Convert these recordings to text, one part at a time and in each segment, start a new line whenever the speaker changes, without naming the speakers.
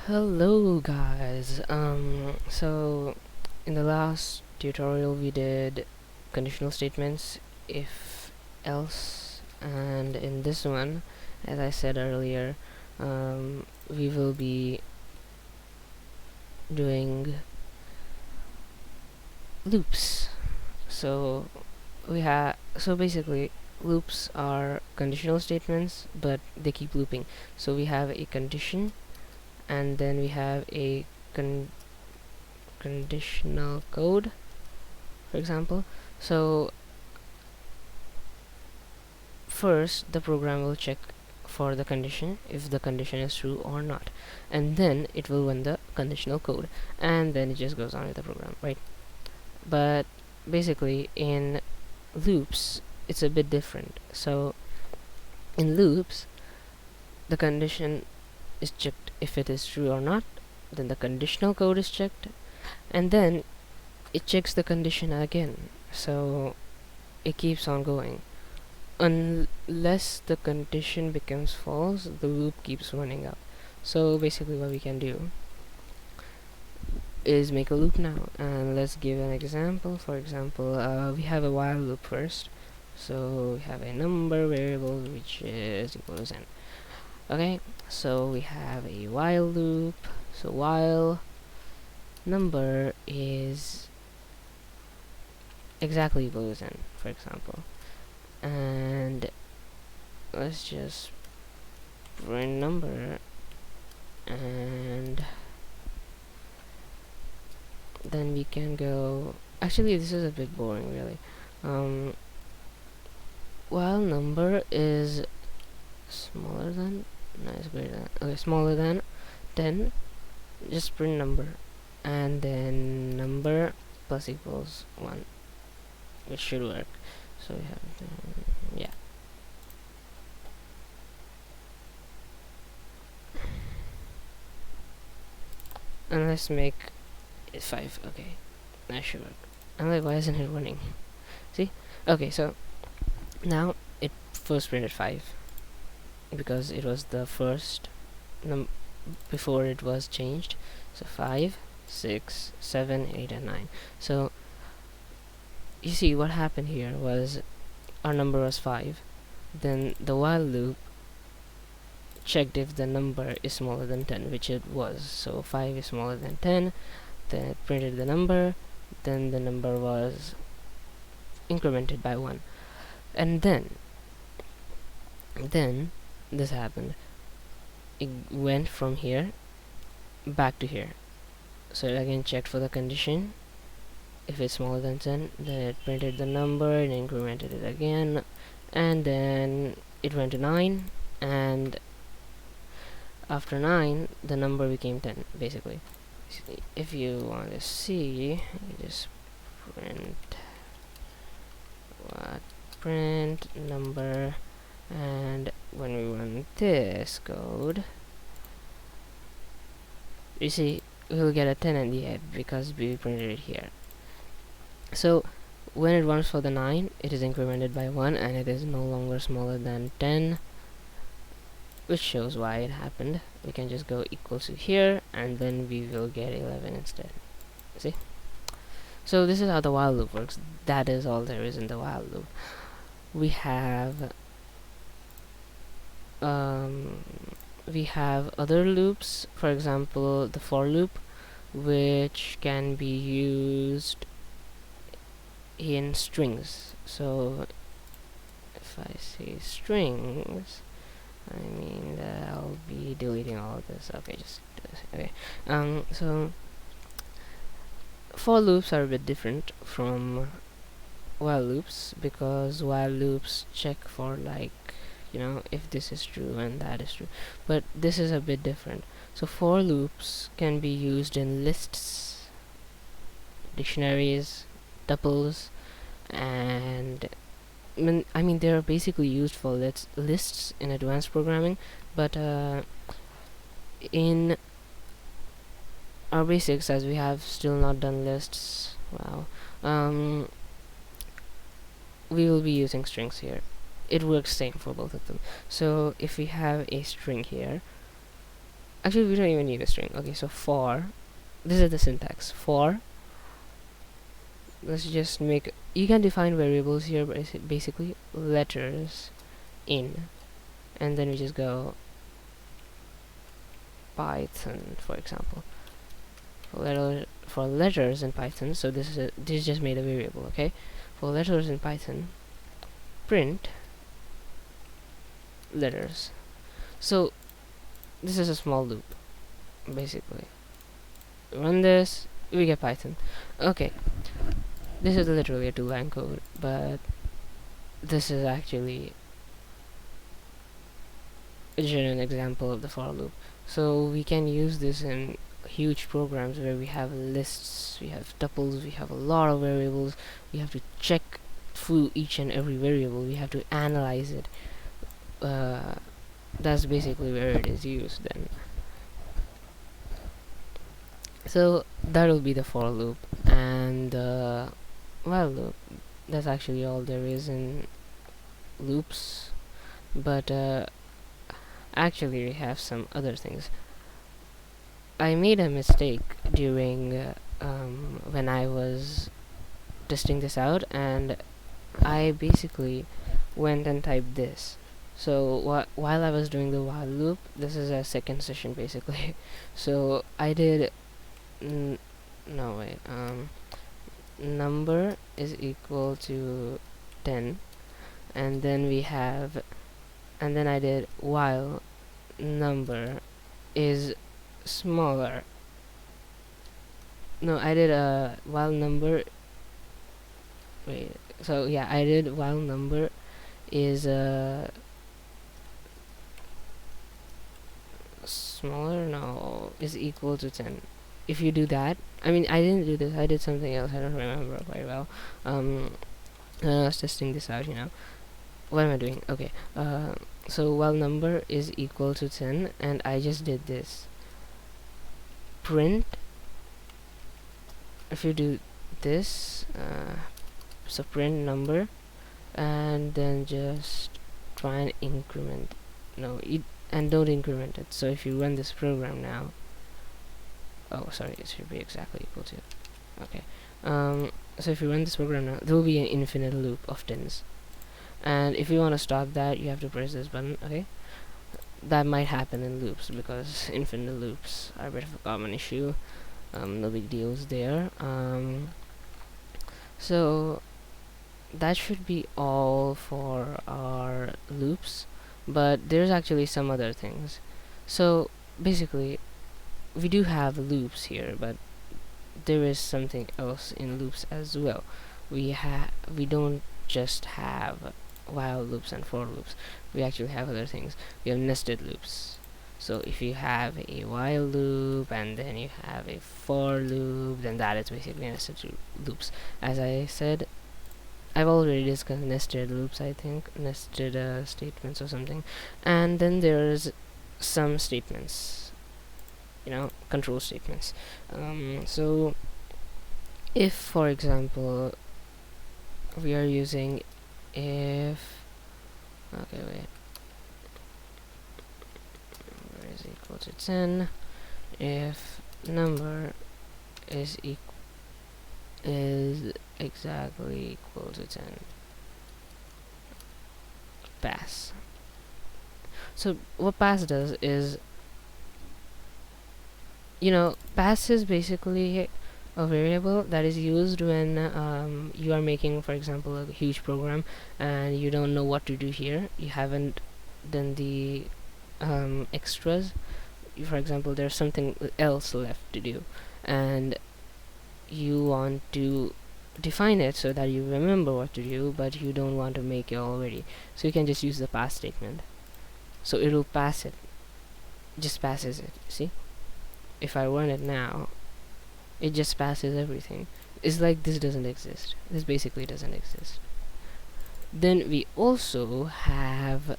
Hello guys. So in the last tutorial we did conditional statements, if else, and in this one, as I said earlier, we will be doing loops. So basically loops are conditional statements, but they keep looping. So we have a condition, and then we have a conditional code, for example. So first the program will check for the condition, if the condition is true or not, and then it will run the conditional code, and then it just goes on with the program, right? But basically in loops it's a bit different. So in loops the condition is checked if it is true or not, then the conditional code is checked, and then it checks the condition again. So it keeps on going unless the condition becomes false. The loop keeps running up. So basically what we can do is make a loop now, and let's give an example. For example, we have a while loop first. So we have a number variable which is equal to n. Okay, so we have a while loop. So while number is exactly equal to n, for example, and let's just print number, and then we can go. Actually, this is a bit boring, really. While number is smaller than, no, it's greater than, okay, smaller than 10, just print number, and then number plus equals 1, which should work. So we have, yeah. And let's make it 5. Okay, that should work. I'm like, why isn't it running? See? Okay, so now it first printed 5 because it was the first before it was changed. So 5, 6, 7, 8, and 9. So you see what happened here was our number was 5. Then the while loop checked if the number is smaller than 10, which it was. So 5 is smaller than 10. Then it printed the number. Then the number was incremented by 1. And then this happened. It went from here back to here. So it again checked for the condition. If it's smaller than 10, then it printed the number and incremented it again, and then it went to 9, and after 9 the number became 10, basically. If you want to see, you just print number, and when we run this code, you see we'll get a 10 in the end because we printed it here. So when it runs for the 9, it is incremented by 1, and it is no longer smaller than 10, which shows why it happened. We can just go equals to here, and then we will get 11 instead. See? So this is how the while loop works. That is all there is in the while loop. We have other loops, for example the for loop, which can be used in strings. So if I say strings, I mean that I'll be deleting all of this. Okay, just do this. Okay. So for loops are a bit different from while loops, because while loops check for, like, if this is true and that is true, but this is a bit different. So for loops can be used in lists, dictionaries, tuples, and I mean they're basically used for lists in advanced programming, but in our basics, as we have still not done lists, we will be using strings here. It works same for both of them. So if we have a string here, actually we don't even need a string. Okay, so for, this is the syntax for, let's just make, you can define variables here, but it's basically letters in, and then we just go Python, for example, for letters in Python. So this just made a variable. Okay, for letters in Python, print letters. So this is a small loop, basically. Run this, we get Python. Okay, this is literally a 2-line code, but this is actually a genuine example of the for loop. So we can use this in huge programs where we have lists, we have tuples, we have a lot of variables, we have to check through each and every variable, we have to analyze it. That's basically where it is used then. So that'll be the for loop, and while loop. That's actually all there is in loops, but actually we have some other things. I made a mistake during when I was testing this out, and I basically went and typed this. So while I was doing the while loop, this is a second session basically. So I did no wait, number is equal to 10, and then we have, and then I did while number is smaller. No, I did while number, wait, so yeah, I did while number is smaller, no, is equal to 10. If you do that, I mean, I didn't do this, I did something else, I don't remember quite well. I was testing this out, what am I doing? Okay, so while number is equal to 10, and I just did this print, if you do this, so print number, and then just try and increment, and don't increment it. So if you run this program now, oh sorry, it should be exactly equal to, okay, so if you run this program now, there will be an infinite loop of 10s, and if you want to stop that, you have to press this button. Okay, that might happen in loops because infinite loops are a bit of a common issue. No big deals there. So that should be all for our loops, but there's actually some other things. So basically we do have loops here, but there is something else in loops as well. We don't just have while loops and for loops, we actually have other things. We have nested loops. So if you have a while loop and then you have a for loop, then that is basically nested loops. As I said, I've already discussed nested loops, I think, nested statements or something. And then there's some statements, control statements. So if, for example, we are using if, okay, wait, number is equal to 10, if number is exactly equal to 10, pass. So what pass does is, pass is basically a variable that is used when you are making, for example, a huge program and you don't know what to do here. You haven't done the extras. For example, there's something else left to do, and you want to define it so that you remember what to do, but you don't want to make it already. So you can just use the pass statement. So it'll pass it, just passes it. See, if I run it now, it just passes everything. It's like this doesn't exist. This basically doesn't exist. Then we also have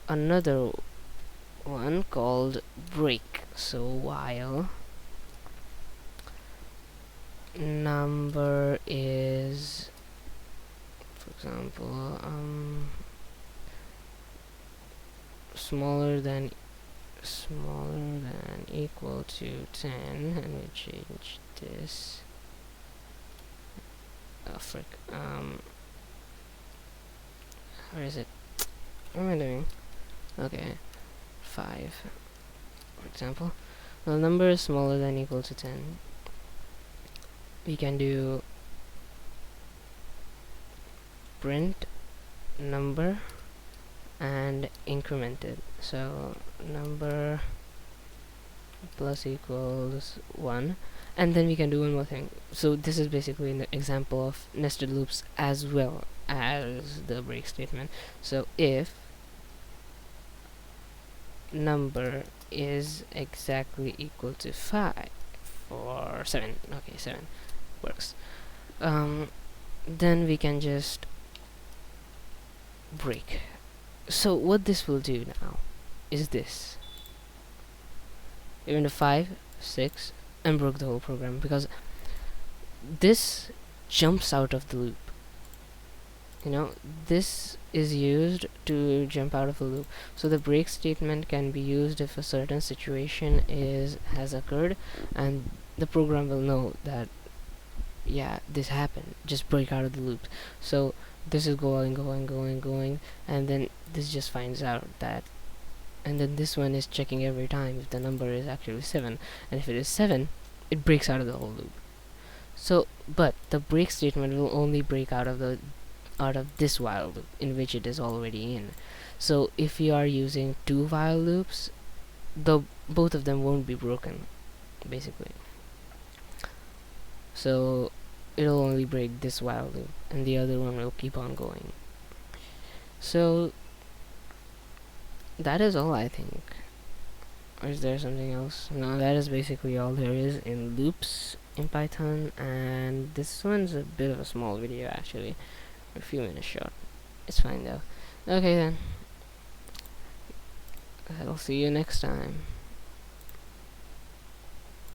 another one called break. So while number is, for example, smaller than smaller than equal to 10, and we change this. Oh frick. Where is it? What am I doing? Okay, 5, for example. The number is smaller than equal to 10. We can do print number and increment it. So number plus equals 1, and then we can do one more thing. So this is basically an example of nested loops as well as the break statement. So if number is exactly equal to 5 for 7, okay, 7 works, then we can just break. So what this will do now is this. We went to 5, 6, and broke the whole program, because this jumps out of the loop. You know, this is used to jump out of the loop. So the break statement can be used if a certain situation has occurred, and the program will know that, yeah, this happened, just break out of the loop. So this is going, and then this just finds out that, and then this one is checking every time if the number is actually 7, and if it is 7, it breaks out of the whole loop. So, but the break statement will only break out of this while loop in which it is already in. So if you are using 2 while loops, both of them won't be broken, basically. So it'll only break this while loop, and the other one will keep on going. So that is all, I think. Or is there something else? No, that is basically all there is in loops in Python, and this one's a bit of a small video actually, a few minutes short. It's fine though. Okay then, I'll see you next time.